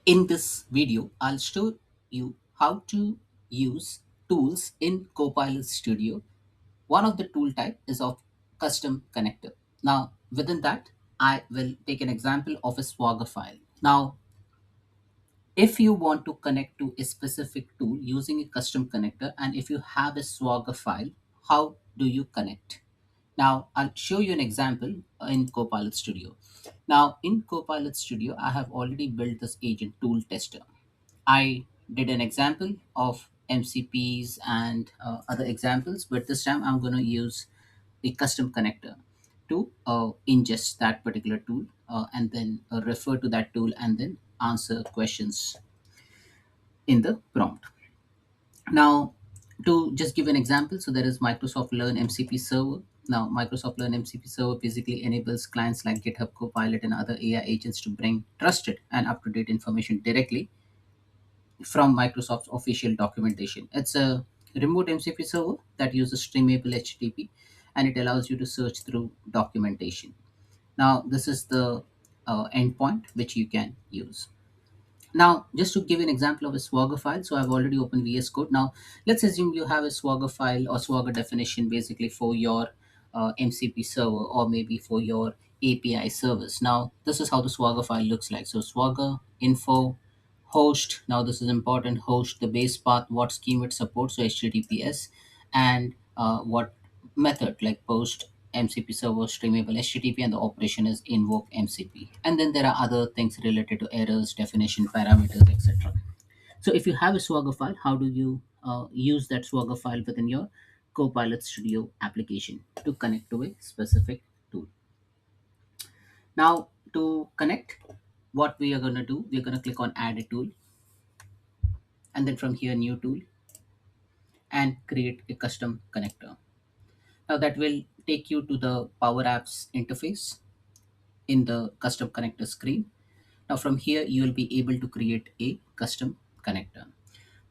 In this video, I'll show you how to use tools in Copilot Studio. One of the tool type is of custom connector. Now, within that, I will take an example of a Swagger file. Now, if you want to connect to a specific tool using a custom connector, and if you have a Swagger file, how do you connect? Now, I'll show you an example in Copilot Studio. Now, in Copilot Studio, I have already built this agent tool tester. I did an example of MCPs and other examples, but this time I'm going to use a custom connector to ingest that particular tool and then refer to that tool and then answer questions in the prompt. Now, to just give an example, so there is Microsoft Learn MCP server. Now, Microsoft Learn MCP server basically enables clients like GitHub Copilot and other AI agents to bring trusted and up to date information directly from Microsoft's official documentation. It's a remote MCP server that uses streamable HTTP, and it allows you to search through documentation. Now, this is the endpoint which you can use. Now, just to give an example of a Swagger file, so I've already opened VS Code. Now, let's assume you have a Swagger file or Swagger definition basically for your MCP server or maybe for your API service. Now, this is how the Swagger file looks like. So, Swagger info host. Now, this is important. Host, the base path, what scheme it supports, so HTTPS, and what method like post MCP server streamable HTTP, and the operation is invoke MCP. And then there are other things related to errors, definition, parameters, etc. So if you have a Swagger file, how do you use that Swagger file within your Copilot Studio application to connect to a specific tool? Now, to connect, what we are going to do, we're going to click on add a tool, and then from here, new tool, and create a custom connector. Now that will take you to the Power Apps interface in the custom connector screen. Now from here, you will be able to create a custom connector.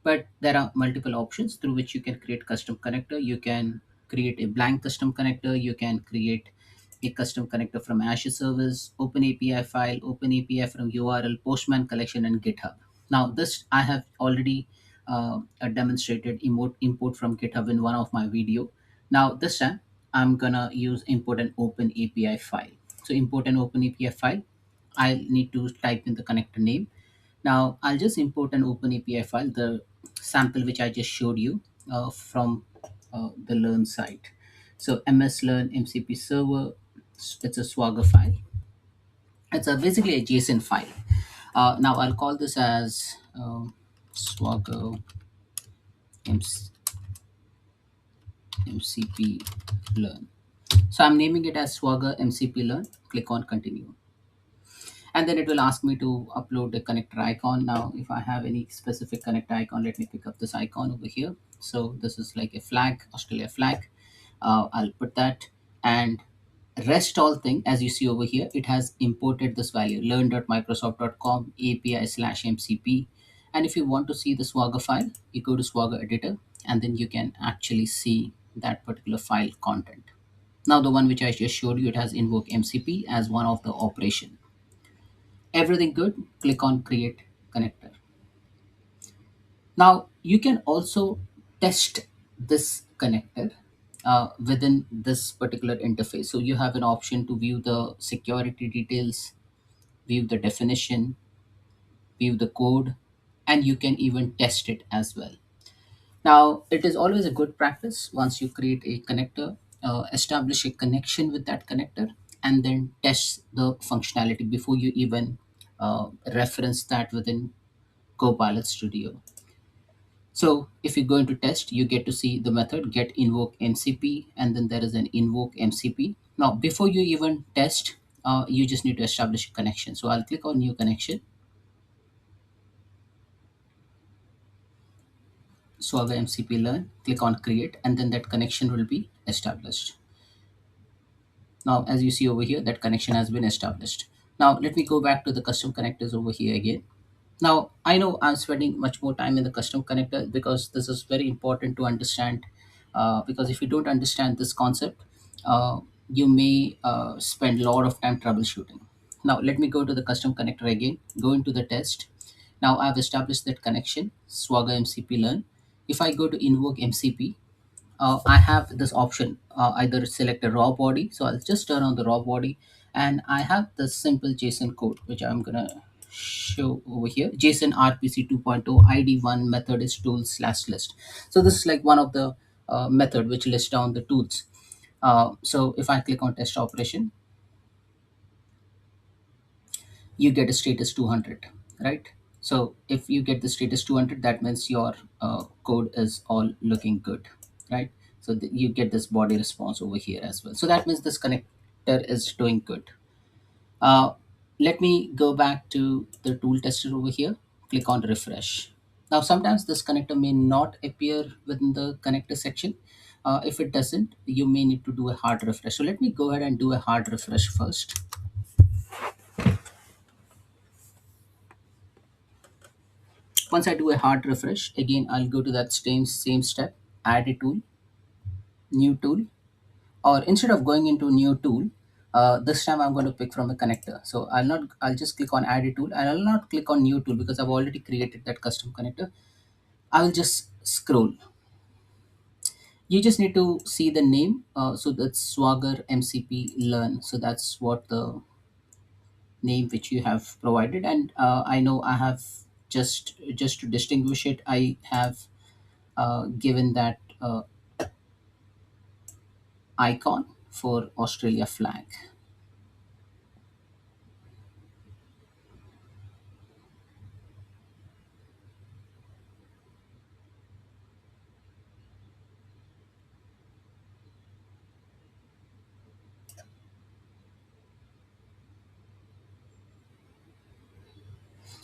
But there are multiple options through which you can create custom connector. You can create a blank custom connector. You can create a custom connector from Azure service, Open API file, Open API from URL, Postman collection, and GitHub. Now this I have already demonstrated import from GitHub in one of my video. Now this time I'm gonna use import an Open API file. So import an Open API file. I need to type in the connector name. Now I'll just import an Open API file, the sample which I just showed you from the Learn site. So MS Learn MCP server, it's a Swagger file. It's a basically a JSON file. Now I'll call this as Swagger MCP Learn. So I'm naming it as Swagger MCP Learn. Click on continue. And then it will ask me to upload the connector icon. Now if I have any specific connector icon, let me pick up this icon over here. So this is like a flag, Australia flag. I'll put that, and rest all thing, as you see over here, it has imported this value learn.microsoft.com API/MCP. And if you want to see the Swagger file, you go to Swagger editor, and then you can actually see that particular file content. Now the one which I just showed you, it has invoke MCP as one of the operation. Everything good, click on create connector. Now you can also test this connector within this particular interface. So you have an option to view the security details, view the definition, view the code, and you can even test it as well. Now it is always a good practice, once you create a connector, establish a connection with that connector, and then test the functionality before you even reference that within Copilot Studio. So if you go into test, you get to see the method get invoke MCP, and then there is an invoke MCP. Now, before you even test, you just need to establish a connection. So I'll click on new connection, Swagger MCP learn, click on create, and then that connection will be established. Now, as you see over here, that connection has been established. Now, let me go back to the custom connectors over here again. Now, I know I'm spending much more time in the custom connector because this is very important to understand. Because if you don't understand this concept, you may spend a lot of time troubleshooting. Now, let me go to the custom connector again, go into the test. Now I've established that connection, Swagger MCP learn. If I go to invoke MCP, I have this option, either select a raw body. So I'll just turn on the raw body, and I have the simple JSON code, which I'm gonna show over here. JSON RPC 2.0 ID1 method is tools slash list. So this is like one of the method which lists down the tools. So if I click on test operation, you get a status 200, right? So if you get the status 200, that means your code is all looking good, right? So you get this body response over here as well. So that means this connector is doing good. uh, Let me go back to the tool tester over here, click on refresh. Now sometimes this connector may not appear within the connector section. If it doesn't, you may need to do a hard refresh. So let me go ahead and do a hard refresh first. Once I do a hard refresh, again, I'll go to that same step, add a tool, new tool, or instead of going into new tool, this time I'm going to pick from a connector. So I'll just click on add a tool, and I'll not click on new tool because I've already created that custom connector. I will just scroll. You just need to see the name. So that's Swagger MCP Learn. So that's what the name which you have provided. And I know I have just to distinguish it, I have given that icon for Australia flag.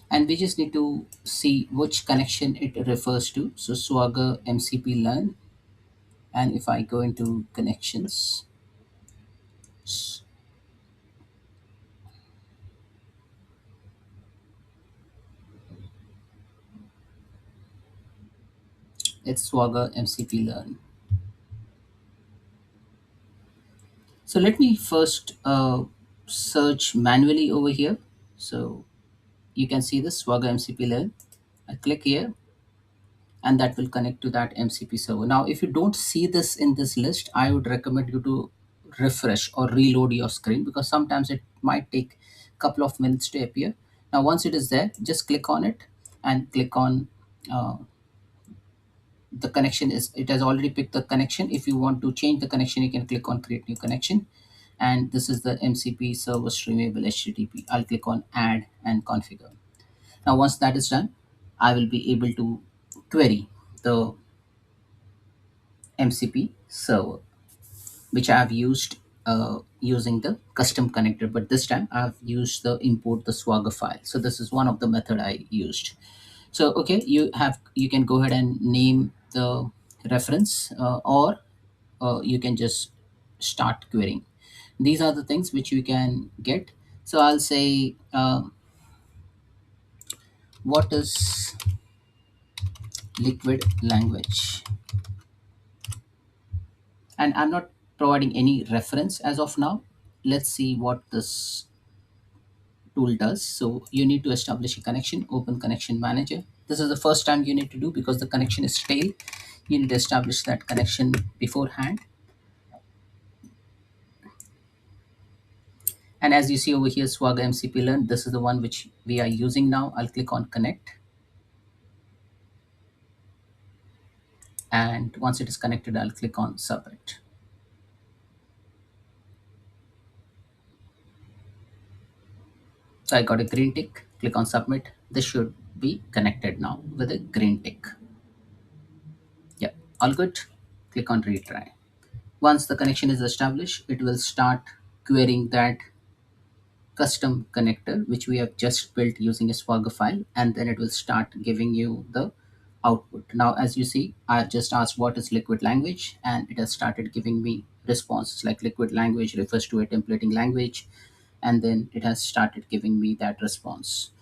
And we just need to see which connection it refers to. So Swagger MCP Learn, and if I go into connections, s- it's Swagger MCP Learn. So let me first search manually over here. So you can see this Swagger MCP Learn. I click here, and that will connect to that MCP server. Now, if you don't see this in this list, I would recommend you to refresh or reload your screen, because sometimes it might take a couple of minutes to appear. Now, once it is there, just click on it and click on the connection. Is it has already picked the connection. If you want to change the connection, you can click on create new connection. And this is the MCP server streamable HTTP. I'll click on add and configure. Now, once that is done, I will be able to query the MCP server, which I have used using the custom connector, but this time I've used the import the Swagger file. So this is one of the method I used. So okay, you can go ahead and name the reference, or you can just start querying. These are the things which you can get. So I'll say, what is liquid language? And I'm not providing any reference as of now. Let's see what this tool does. So you need to establish a connection, open connection manager. This is the first time you need to do because the connection is stale. You need to establish that connection beforehand. And as you see over here, Swagger MCP Learn, this is the one which we are using now. I'll click on connect. And once it is connected, I'll click on submit. So I got a green tick, click on submit. This should be connected now with a green tick. Yep, all good. Click on retry. Once the connection is established, it will start querying that custom connector which we have just built using a Swagger file, and then it will start giving you the output. Now, as you see, I just asked what is liquid language, and it has started giving me responses like liquid language refers to a templating language, and then it has started giving me that response.